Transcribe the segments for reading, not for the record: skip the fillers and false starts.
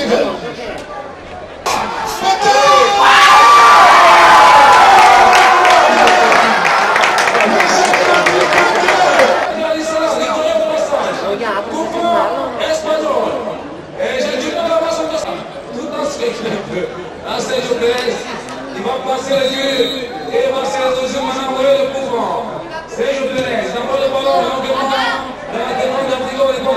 arrivé. Il va passer le but et il va se la deuxième manœuvre de mouvement. Sérgio Pérez, d'abord le ballon longuement dans la demande d'un frigo et pour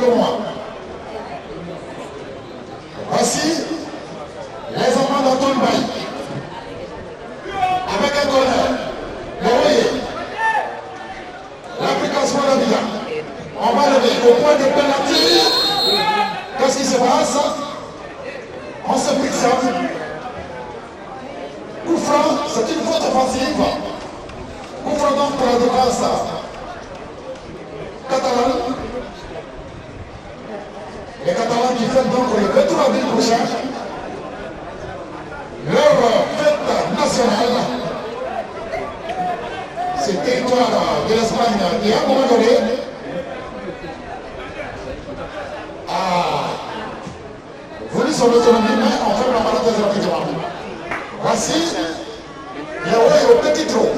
le mois. Voici les enfants d'Antoine Baye. Avec un corner. Vous voyez, l'application d'Abidjan. On va lever au point de pénalty. Qu'est-ce qui se passe? On se frictionne. Coup franc, c'est une faute offensive. Coup franc donc pour la défense catalane. Les Catalans qui fêtent donc le 23 avril prochain leur fête nationale. Ce territoire de l'Espagne qui, à un moment donné, a voulu son autonomie, mais on ferme la parenthèse rapidement. Voici les Royaux au petit trou.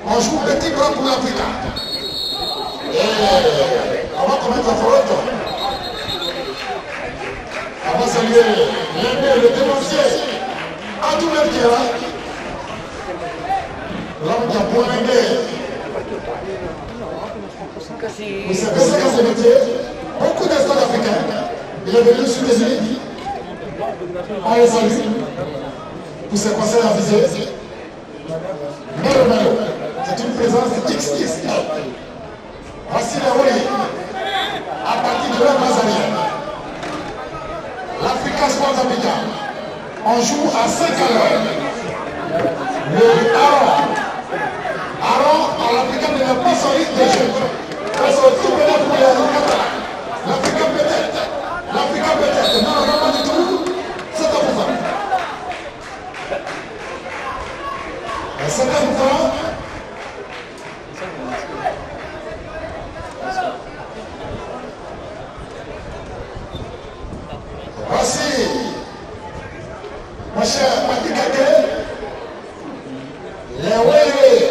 On joue petit bras pour l'Afrique. Et on va commettre la faute. On va saluer l'aîné, le dénoncier, à tout même qui est là. L'homme qui a pointé. Vous savez ce que c'est le métier? Beaucoup de stades africains. Il est venu sur les îles. On les salue. Pour ses conseils avisés. Melo, c'est une présence exquise. Voici les Royaux. À partir de leur Mazarien. L'Africa Sport d'Abidjan. On joue à 5 à l'heure. Le Aaron, à l'Africa ne n'a pas son rythme de jeu. Parce que tout peut être pour les Catalans. L'Africa peut-être. L'Africa peut-être. Non, non, pas du tout. C'est un peu ça. C'est un peu ça. Voici, mon cher Patrick Ake, les Royaux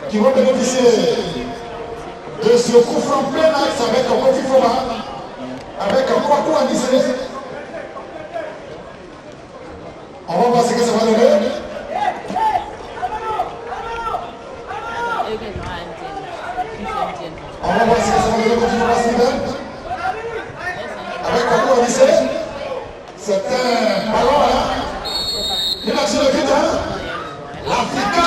qui vont bénéficier de ce coup franc plein axe avec un Kofi Foma, avec un Kwaku Anissé. On va voir ce que ça va donner. On va voir ce que ça va donner Kofi Foma Steven. Avec Kwaku Anissé. C'est un ballon là. Une action de vide. L'Africa.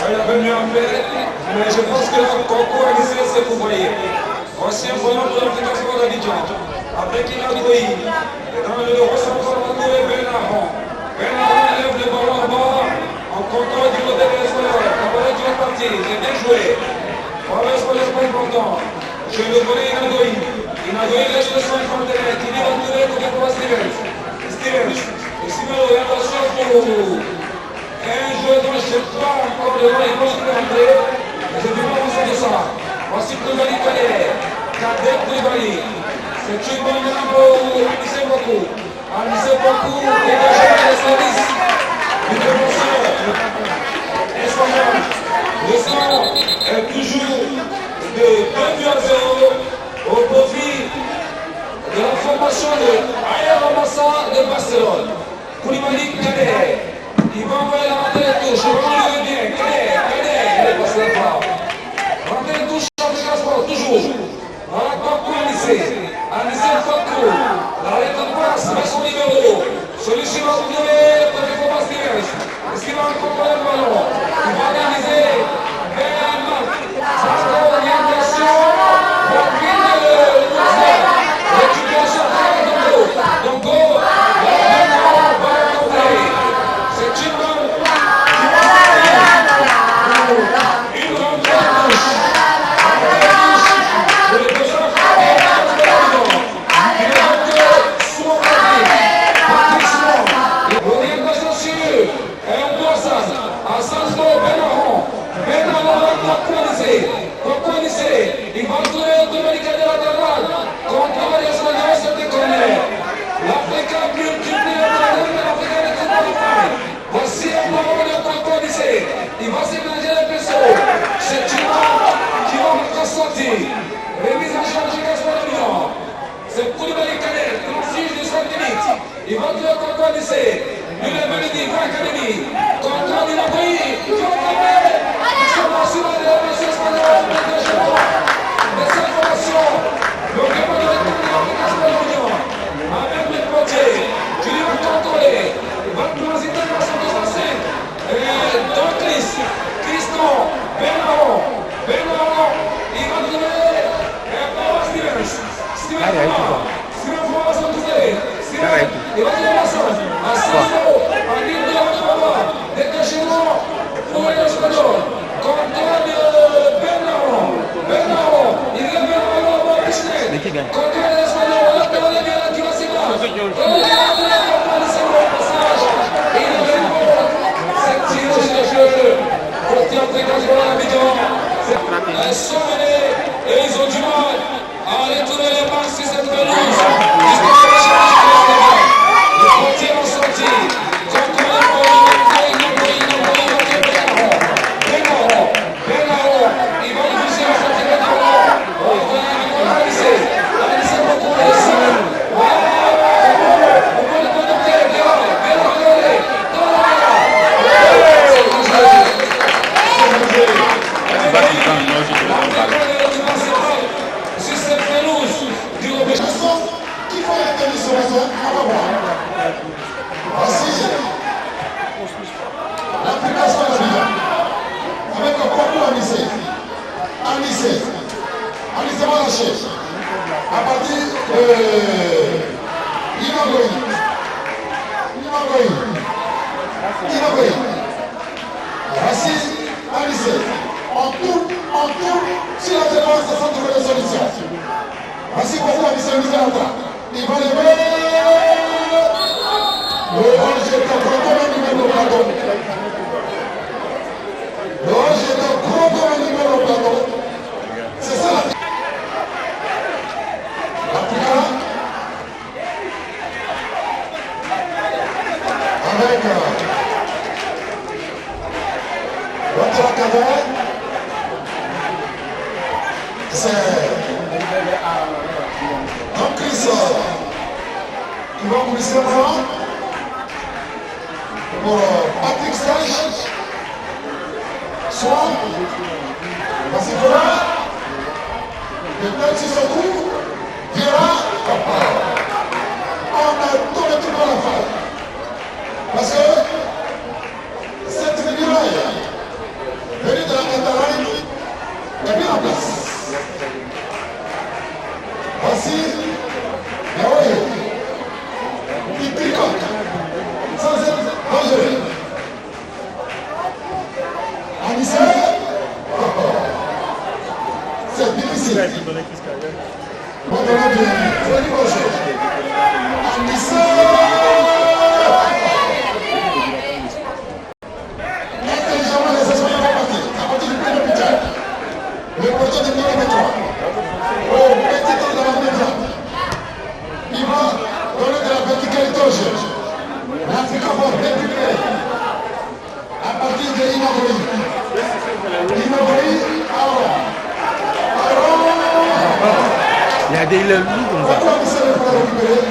Il a venu en fait, mais je pense que le concours a laissé ses fourvoyer. Voici un volant pour l'Africa Sport d'Abidjan. Après qu'il a joué, dans le recentre, on va trouver Benahon. Benahon lève le ballon en bas, en contrôle du côté de l'Espagnol. La balle est partie, c'est bien joué. Voilà l'Espagnol pas important. Je le connais Inagoï. Inagoï laisse le soin frontière, qui dit rentrer côté pour Stevens. Stevens. Et Simon, attention pour un jeu dont je ne sais pas encore de loin, il pense qu'il est rentré. Mais je ne vais pas penser de ça. Voici Koulibaly Kader. Kader Koulibaly. C'est une bonne main pour Anissé Bokou. Anissé Bokou dégagé par les services du défenseur espagnol. Le score est toujours de 2-0 au profit de la formation de Aya Ramassa de Barcelone. Koulibaly Kader. Il va envoyer la rentrée de touche. Il va envoyer bien. Kader. Il est passé la part. Rentrée de touche, Africa Sport, toujours. Voilà, Kwaku Anissé. Anissé Kwaku. L'arrêt de passe met son numéro. Celui-ci va trouver côté Foma Stevens. Est-ce qu'il va contrôler le ballon? Il va organiser. Encore orientation. Reprise de Mouzet. Récupération de Dongo. Il va tourner automatique de latéral. Contre les Espagnols, c'était corner. L'Afrique a multiplié le problème de l'Afrique de Toulouse. Voici un ballon de Kwaku Anissé. Il va se mélanger les pinceaux. C'est Tima qui va marquer sortir. Remise en charge du Gaspard Abidjan. C'est Koulibaly Kader, 36 de 5 minutes. Il va trouver Kwaku Anissé. Lui, le Benedi, Grand Académie. Contre Inagoï, qui va tomber. pour l'espagnol. Contrôle de Bernardo. Bernardo. Il est Bernardo au Piscine. Contrôle de l'espagnol. La période est bien là qui va s'y voir. Il est passage. Et il répond. Cette tirage de jeu. Côté Africains pour l'Abidjan. Ils sont menés et ils ont du mal à aller tourner les balles sur cette pelouse. Le portier en sortie. À partir de Inagoï, Racine, Anissé, on tourne sur la défense sans trouver des solutions. Voici pourquoi Anissé nous est en train. Il va lever le ange est un gros comme un numéro plateau. Le ange est un gros comme un numéro plateau. C'est ça la avec votre cadre, c'est donc Chris qui va coulisser maintenant pour Patrick Stage, soit parce que là, le temps qui se trouve, Viera, on a tout le truc à la fin. Parce que cette figure-là, venue de la Catalogne, est bien en place. Voici Yahweh, qui tricote, sans être dangereux. Anissé, c'est difficile. Maintenant, bien, Freddy Roger. Anissé. Le porteur de numéro 3, au petit temps de la maison, il va donner de la verticalité au jeu. L'Afrique va récupérer à partir de Inagoï. Inagoï, Aaron. Il y a des loups comme ça. Pourquoi vous savez pas récupérer?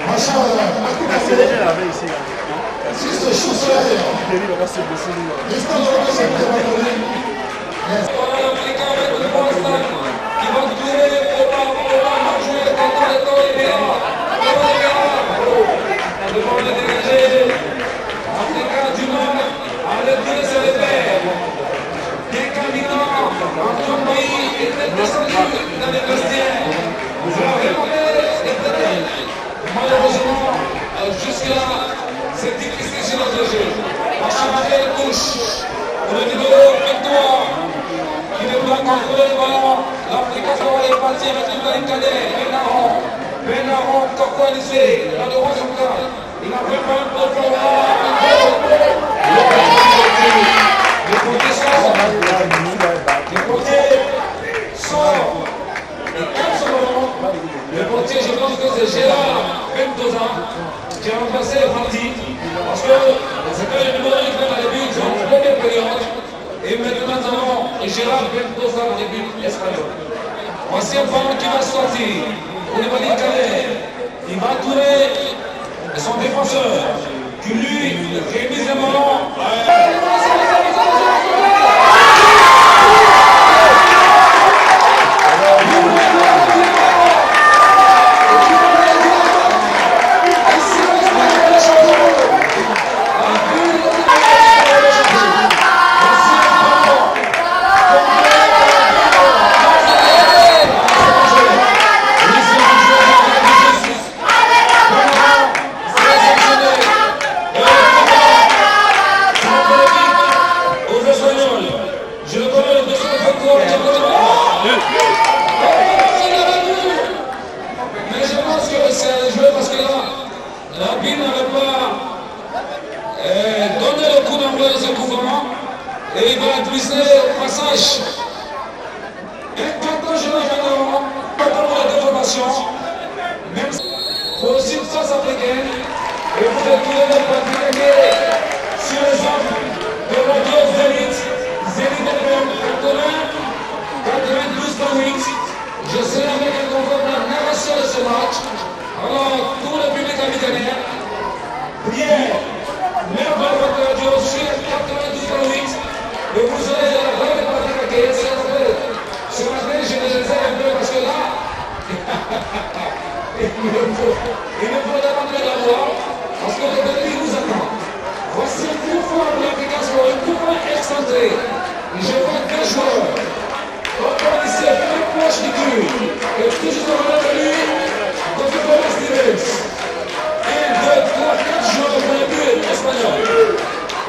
Machallah, C'est déjà la veille ici. si ce chou se lève, l'instant de la c'est pas donné. Voilà l'Africain avec le Boston qui va tourner pour jouer contre les Toribéra. Devant le dégagé, Africain du monde, allez tirer sur les pères. Bien qu'habitant, entre le pays était descendu dans les vestiaires. La remontée était malheureusement jusque-là, c'est difficile sur notre jeu. Machamare touche pour le numéro 23 qui devra contrôler le ballon. L'Afrique est parti avec l'Ibrahim Kader, Benaron, Kokouanissé, la devant son camp. Il a vraiment un peu de les portiers sortent. Et comme ce moment, le portier, je pense que c'est Gérard Bentosa qui a remplacé les parties. Parce que c'était le numéro 1 qui fait dans les buts en première période. Et maintenant, Gérard Bentosa dans les buts espagnols. Voici un ballon qui va sortir. Pour les Mali Calais. Il va tourner son défenseur qui lui remise le ballon. L'arbitre n'avait pas donné le coup d'envoi de ce mouvement et il va administrer au passage un carton jaune maintenant, pas pour la déformation, même pour le sud africaine, et vous découvrez le pratiquer sur les hommes de Radio Zénith, Zénith FM 92.8. Je serai avec un concours de la narration de ce match. Alors, tout le public habitanien, priez, même dans votre radio sur 92.8, et vous aurez la vraie pratiquer, sur laquelle je les réserve un peu parce que là, il ne faudra pas mettre la voix, parce que le pays nous attend. Voici un coup fort de l'application, un coup fort excentré. Je vois deux joueurs. Encore ici, très proche du but. Et toujours en relais de lui, donc il faut rester Stevens. 1, 2, 3, 4 joueurs pour le but espagnol.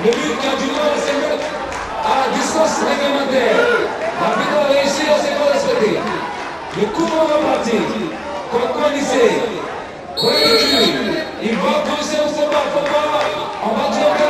Le but qui a du mal à se mettre à distance réglementaire. L'arbitre a réussi à se faire respecter. Le coup va repartir. Pourquoi lycée? Il va pousser au faut pas. On va dire que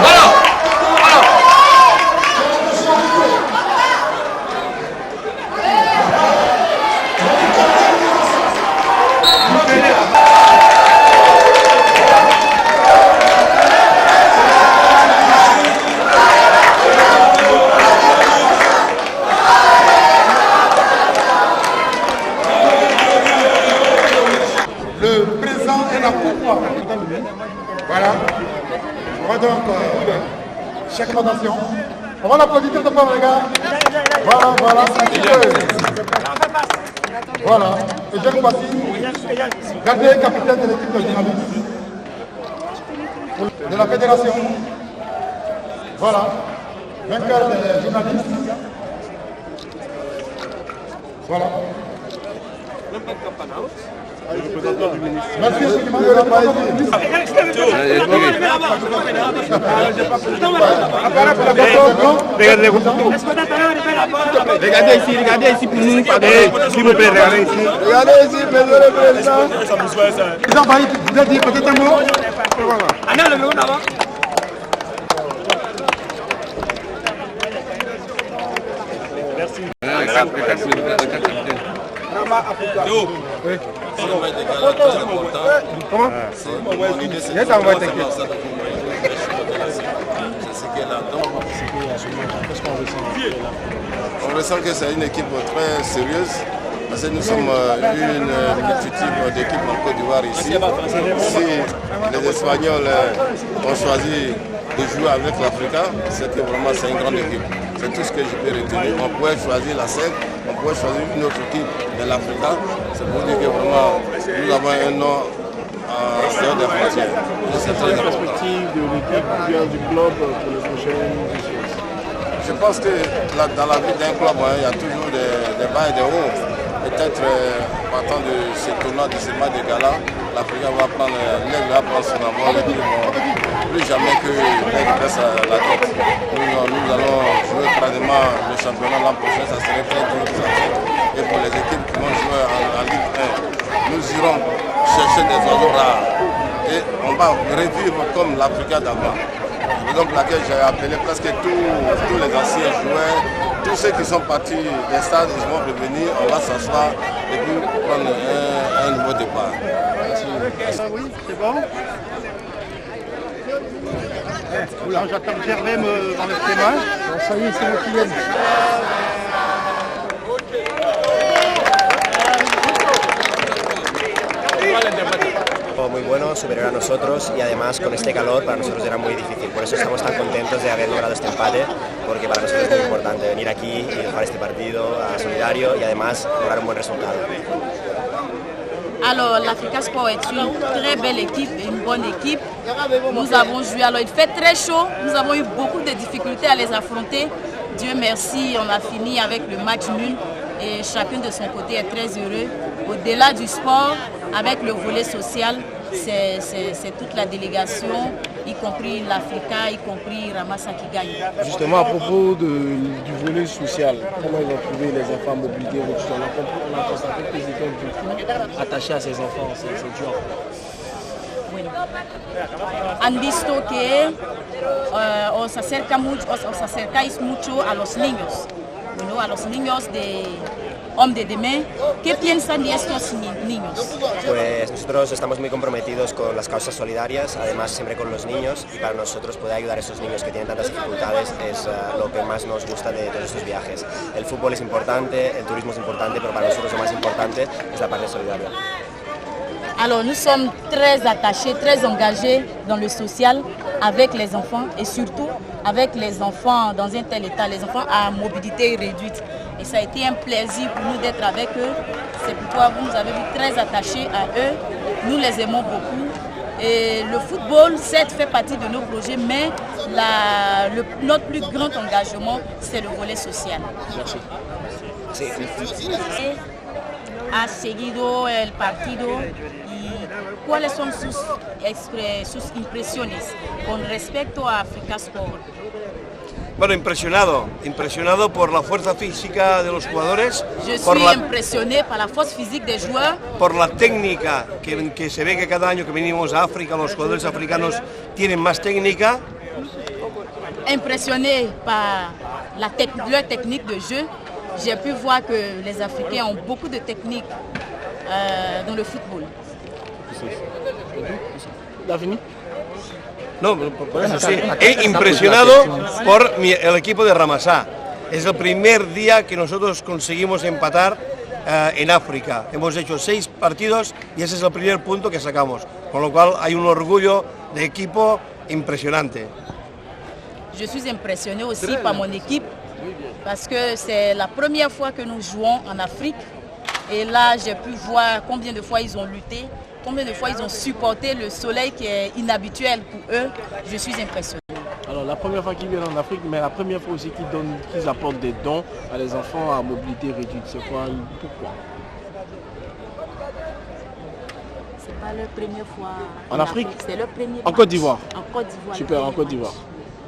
Alors Chaque rotation. On va l'applaudir tout de suite, les gars. Voilà, voilà. Voilà. Et je vous voici. Gardez capitaine de l'équipe de journalistes de la fédération. Voilà. Vainqueur des journalistes. Voilà. Merci infiniment de la part du ministre. Regardez ici pour nous, s'il vous plaît, regardez ici. Regardez ici, monsieur le président. Vous avez dit peut-être un mot? On ressent que c'est une équipe très sérieuse parce que nous sommes une multitude d'équipes en Côte d'Ivoire ici. Si les Espagnols ont choisi de jouer avec l'Africa, c'est que vraiment c'est une grande équipe. C'est tout ce que je peux retenir. On pourrait choisir la SEC, on pourrait choisir une autre équipe de l'Africa. C'est pour dire que vraiment nous avons un nom en dehors des frontières. C'est la perspective de l'équipe ou bien du club pour les prochaines échéances? Je pense que dans la vie d'un club, il y a toujours des bas et des hauts. Peut-être partant de ce tournoi, de ce match de gala, l'Afrique va prendre l'aigle, va prendre son avant, les plus jamais que l'aigle baisse la tête. Nous allons jouer pratiquement le championnat l'an prochain, ça serait très dur pour la tête. Et pour les équipes qui vont jouer en Ligue 1, nous irons chercher des oiseaux rares. Et on va revivre comme l'Afrique d'avant. Et donc laquelle j'ai appelé presque tous les anciens joueurs, tous ceux qui sont partis des stades, ils vont revenir, on va s'asseoir et puis prendre un nouveau départ. Oui, c'est bon. Oula, j'attends que Gervais me enlève ses mains. Bon, ça y est, c'est moi qui viens. Muy bueno, superior a nosotros y además con este calor para nosotros era muy difícil. Por eso estamos tan contentos de haber logrado este empate, porque para nosotros es muy importante venir aquí y jugar este partido solidario y además lograr un buen resultado. Alors, l'Africa Sport est une très belle équipe, une bonne équipe. Nous avons joué, alors il fait très chaud, nous avons eu beaucoup de difficultés à les affronter. Dieu merci, on a fini avec le match nul et chacun de son côté est très heureux. Au-delà du sport, avec le volet social, c'est toute la délégation, y compris l'Africa, y compris Ramassa qui gagne. Justement, à propos du volet social, comment ils ont trouvé les enfants mobilités? On a constaté qu'ils étaient beaucoup attachés à ces enfants, c'est dur. Bueno, han visto que os acercáis mucho a los niños, bueno, a los niños de Homme de Demain. ¿Qué piensan de estos niños? Pues nosotros estamos muy comprometidos con las causas solidarias, además siempre con los niños, y para nosotros poder ayudar a esos niños que tienen tantas dificultades es lo que más nos gusta de todos estos viajes. El fútbol es importante, el turismo es importante, pero para nosotros lo más importante es la parte solidaria. Alors nous sommes très attachés, très engagés dans le social avec les enfants et surtout avec les enfants dans un tel état, les enfants à mobilité réduite. Et ça a été un plaisir pour nous d'être avec eux. C'est pourquoi vous nous avez vu très attachés à eux. Nous les aimons beaucoup. Et le football, certes, fait partie de nos projets, mais notre plus grand engagement, c'est le volet social. Merci. Sí. Ha seguido el partido y ¿cuáles son sus impresiones con respecto a Africa Sport? Bueno, impresionado por la fuerza física de los jugadores. Je suis impressionné par la force physique des joueurs. Por la técnica, que se ve que cada año que venimos a África, los jugadores africanos tienen más técnica. Impressionné par leur technique de jeu. J'ai pu voir que les Africains ont beaucoup de techniques dans le football. No, sí. He impresionado por el equipo de Ramassa. Es el primer día que nosotros conseguimos empatar en África. Hemos hecho 6 partidos y ese es el primer punto que sacamos. Con lo cual hay un orgullo de equipo impresionante. Je suis impressionnée aussi par mon équipe parce que c'est la première fois que nous jouons en Afrique. Et là, j'ai pu voir combien de fois ils ont lutté, combien de fois ils ont supporté le soleil qui est inhabituel pour eux. Je suis impressionnée. Alors la première fois qu'ils viennent en Afrique, mais la première fois aussi qu'ils apportent des dons à les enfants à mobilité réduite. C'est quoi? Pourquoi? C'est pas leur première fois en Afrique. C'est leur premier En Côte d'Ivoire. En Côte d'Ivoire. Super, en Côte d'Ivoire.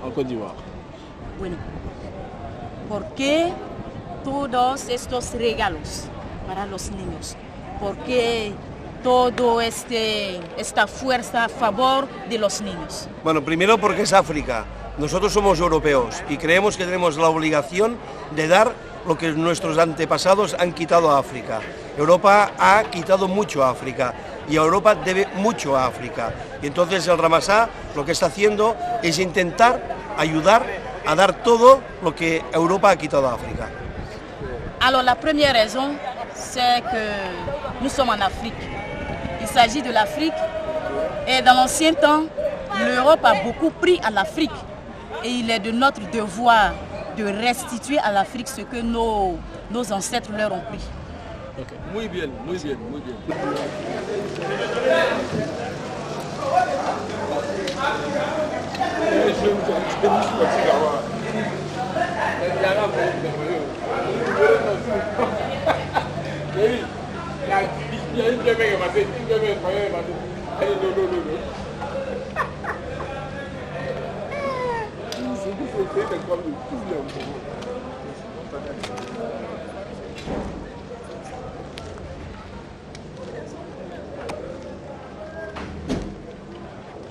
En Côte d'Ivoire. Bueno, porque todos estos regalos para los niños, porque todo esta fuerza a favor de los niños. Bueno, primero porque es África. Nosotros somos europeos y creemos que tenemos la obligación de dar lo que nuestros antepasados han quitado a África. Europa ha quitado mucho a África y Europa debe mucho a África. Y entonces el Ramasá lo que está haciendo es intentar ayudar a dar todo lo que Europa ha quitado a África. Alors la première raison, c'est que nous sommes en Afrique. Il s'agit de l'Afrique et dans l'ancien temps, l'Europe a beaucoup pris à l'Afrique et il est de notre devoir de restituer à l'Afrique ce que nos ancêtres leur ont pris. Okay. Muy bien, muy bien, muy bien.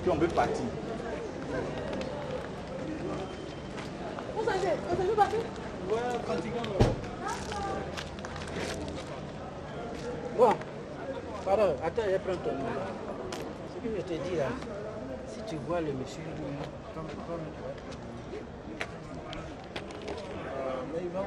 Puis on peut partir. Vous savez partir? Ouais, pratiquement. Bon, pardon, attends, je prends ton nom. Ce que je te dis là, si tu vois le monsieur, comme mais il va